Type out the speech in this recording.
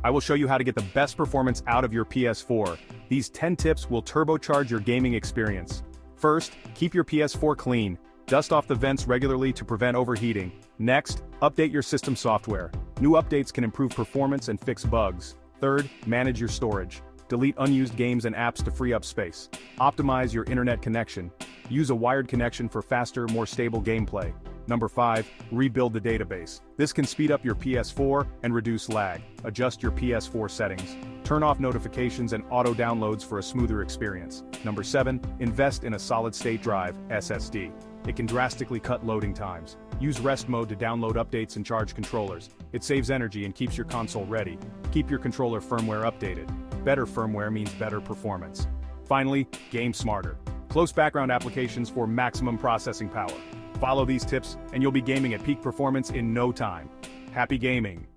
I will show you how to get the best performance out of your PS4. These 10 tips will turbocharge your gaming experience. First, keep your PS4 clean. Dust off the vents regularly to prevent overheating. Next, update your system software. New updates can improve performance and fix bugs. Third, manage your storage. Delete unused games and apps to free up space. Optimize your internet connection. Use a wired connection for faster, more stable gameplay. Number 5, rebuild the database. This can speed up your PS4 and reduce lag. Adjust your PS4 settings. Turn off notifications and auto downloads for a smoother experience. Number 7, invest in a solid-state drive, SSD. It can drastically cut loading times. Use rest mode to download updates and charge controllers. It saves energy and keeps your console ready. Keep your controller firmware updated. Better firmware means better performance. Finally, game smarter. Close background applications for maximum processing power. Follow these tips and you'll be gaming at peak performance in no time. Happy gaming!